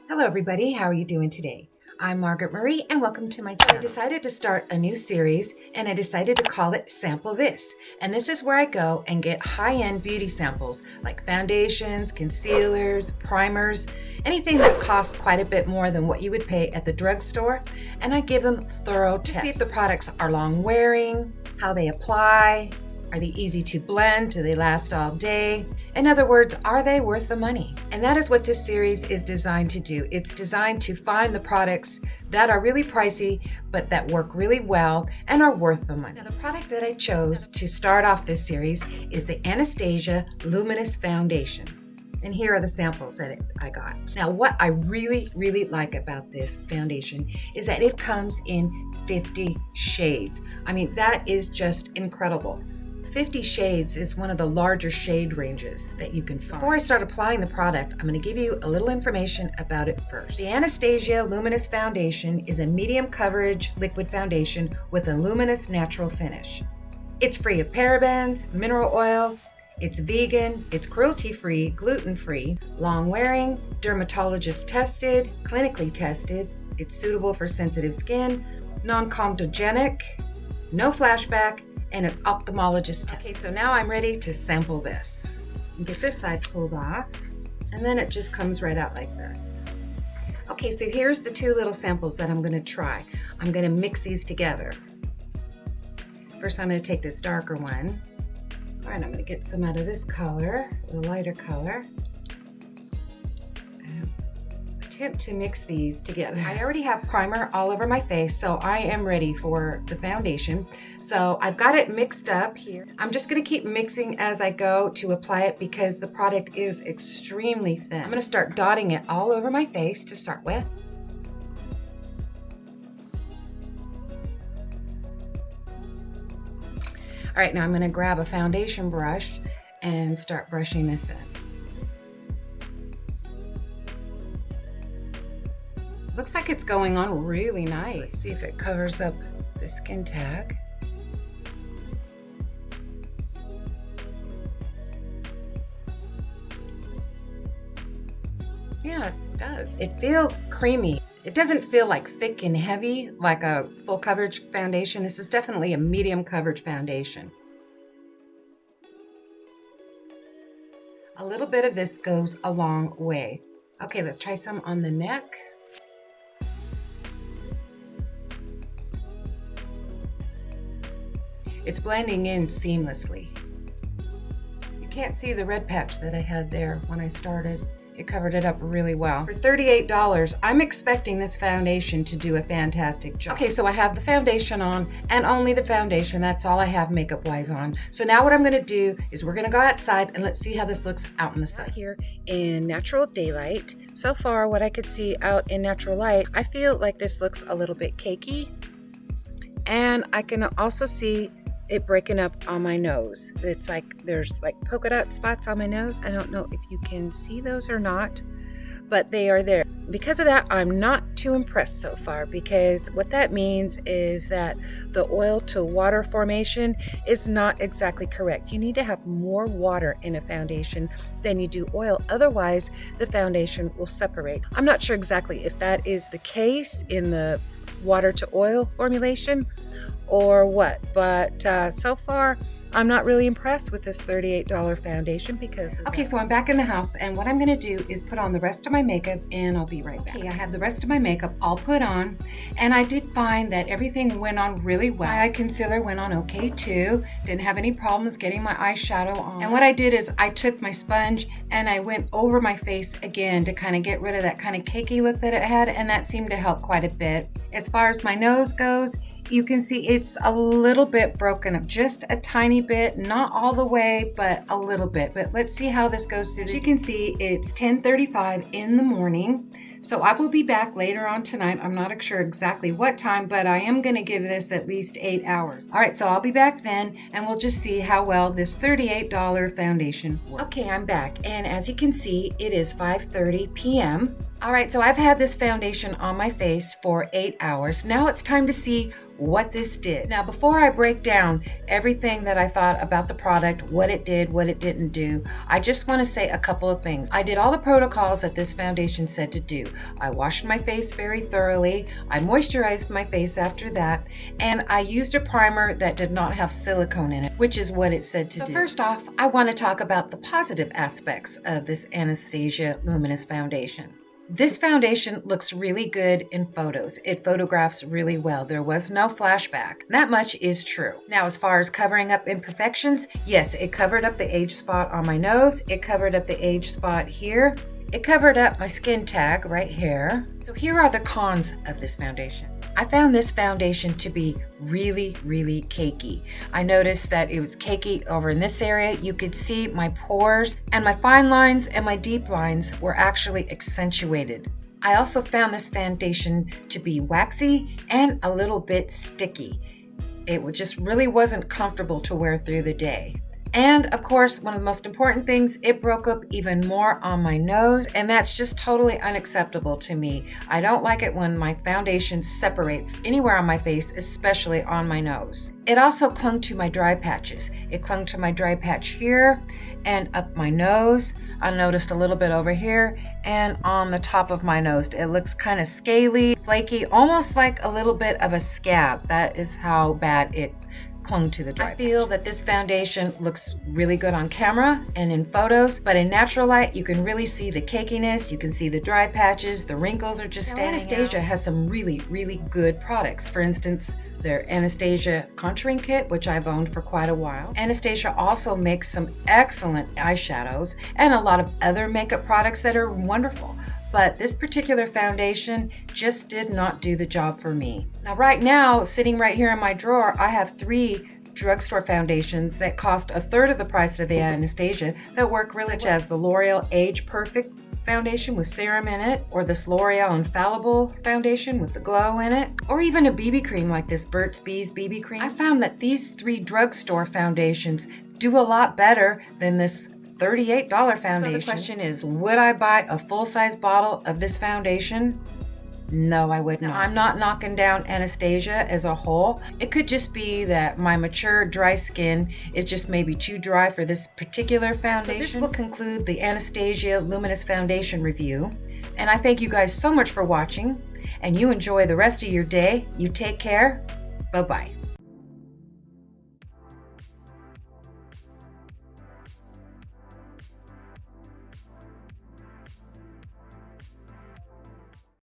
Hello everybody, how are you doing today? I'm Margaret Marie and welcome to my channel. I decided to start a new series and I decided to call it Sample This. And this is where I go and get high-end beauty samples like foundations, concealers, primers, anything that costs quite a bit more than what you would pay at the drugstore. And I give them thorough tests to see if the products are long wearing, how they apply, are they easy to blend? Do they last all day? In other words, are they worth the money? And that is what this series is designed to do. It's designed to find the products that are really pricey, but that work really well and are worth the money. Now, the product that I chose to start off this series is the Anastasia Luminous Foundation. And here are the samples that I got. Now, what I really like about this foundation is that it comes in 50 shades. I mean, that is just incredible. 50 shades is one of the larger shade ranges that you can find. Before I start applying the product, I'm going to give you a little information about it first. The Anastasia Luminous Foundation is a medium coverage liquid foundation with a luminous natural finish. It's free of parabens, mineral oil, it's vegan, it's cruelty-free, gluten-free, long-wearing, dermatologist tested, clinically tested, it's suitable for sensitive skin, non-comedogenic, no flashback, and it's ophthalmologist tested. Okay, so now I'm ready to sample this. Get this side pulled off, and then it just comes right out like this. Okay, so here's the two little samples that I'm gonna try. I'm gonna mix these together. First, I'm gonna take this darker one. All right, I'm gonna get some out of this color, the lighter color. Attempt to mix these together. I already have primer all over my face, so I am ready for the foundation. So I've got it mixed up here. I'm just gonna keep mixing as I go to apply it because the product is extremely thin. I'm gonna start dotting it all over my face to start with. All right, now I'm gonna grab a foundation brush and start brushing this in. Looks like it's going on really nice. Let's see if it covers up the skin tag. Yeah, it does. It feels creamy. It doesn't feel like thick and heavy like a full coverage foundation. This is definitely a medium coverage foundation. A little bit of this goes a long way. Okay, let's try some on the neck. It's blending in seamlessly. You can't see the red patch that I had there when I started. It covered it up really well. For $38, I'm expecting this foundation to do a fantastic job. Okay, so I have the foundation on and only the foundation. That's all I have makeup-wise on. So now what I'm gonna do is we're gonna go outside and let's see how this looks out in the sun. Here in natural daylight. So far, what I could see out in natural light, I feel like this looks a little bit cakey. And I can also see it breaking up on my nose. It's like there's like polka dot spots on my nose. I don't know if you can see those or not, but they are there. Because of that, I'm not too impressed so far because what that means is that the oil to water formation is not exactly correct. You need to have more water in a foundation than you do oil. Otherwise, the foundation will separate. I'm not sure exactly if that is the case in the water to oil formulation or what, but so far I'm not really impressed with this $38 foundation because okay, so I'm back in the house and what I'm gonna do is put on the rest of my makeup and I'll be right back. Okay, I have the rest of my makeup all put on and I did find that everything went on really well. My eye concealer went on okay too. Didn't have any problems getting my eyeshadow on. And what I did is I took my sponge and I went over my face again to kind of get rid of that kind of cakey look that it had, and that seemed to help quite a bit. As far as my nose goes, you can see it's a little bit broken up, just a tiny bit, not all the way, but a little bit. But let's see how this goes through. As you can see, it's 10:35 in the morning. So I will be back later on tonight. I'm not sure exactly what time, but I am gonna give this at least 8 hours. All right, so I'll be back then and we'll just see how well this $38 foundation works. Okay, I'm back. And as you can see, it is 5:30 p.m. All right, so I've had this foundation on my face for 8 hours. Now it's time to see what this did. Now, before I break down everything that I thought about the product, what it did, what it didn't do, I just want to say a couple of things. I did all the protocols that this foundation said to do. I washed my face very thoroughly. I moisturized my face after that, and I used a primer that did not have silicone in it, which is what it said to do. So first off, I want to talk about the positive aspects of this Anastasia Luminous foundation. This foundation looks really good in photos. It photographs really well. There was no flashback. That much is true. Now, as far as covering up imperfections, yes, it covered up the age spot on my nose. It covered up the age spot here. It covered up my skin tag right here. So here are the cons of this foundation. I found this foundation to be really, really cakey. I noticed that it was cakey over in this area. You could see my pores, and my fine lines and my deep lines were actually accentuated. I also found this foundation to be waxy and a little bit sticky. It just really wasn't comfortable to wear through the day. And of course, one of the most important things, it broke up even more on my nose, and that's just totally unacceptable to me. I don't like it when my foundation separates anywhere on my face, especially on my nose. It also clung to my dry patches. It clung to my dry patch here and up my nose. I noticed a little bit over here and on the top of my nose. It looks kind of scaly, flaky, almost like a little bit of a scab. That is how bad it clung to the dry. I feel that this foundation looks really good on camera and in photos, but in natural light, you can really see the cakiness, you can see the dry patches, the wrinkles are just standing out. Anastasia has some really, really good products. For instance, their Anastasia contouring kit, which I've owned for quite a while. Anastasia also makes some excellent eyeshadows and a lot of other makeup products that are wonderful. But this particular foundation just did not do the job for me. Now, right now, sitting right here in my drawer, I have 3 drugstore foundations that cost a third of the price of the Anastasia that work really well, such as the L'Oreal Age Perfect foundation with serum in it, or this L'Oreal Infallible foundation with the glow in it, or even a BB cream like this Burt's Bees BB cream. I found that these 3 drugstore foundations do a lot better than this $38 foundation. So the question is, would I buy a full-size bottle of this foundation? No, I would not. I'm not knocking down Anastasia as a whole. It could just be that my mature, dry skin is just maybe too dry for this particular foundation. So this will conclude the Anastasia Luminous Foundation review. And I thank you guys so much for watching. And you enjoy the rest of your day. You take care. Bye-bye.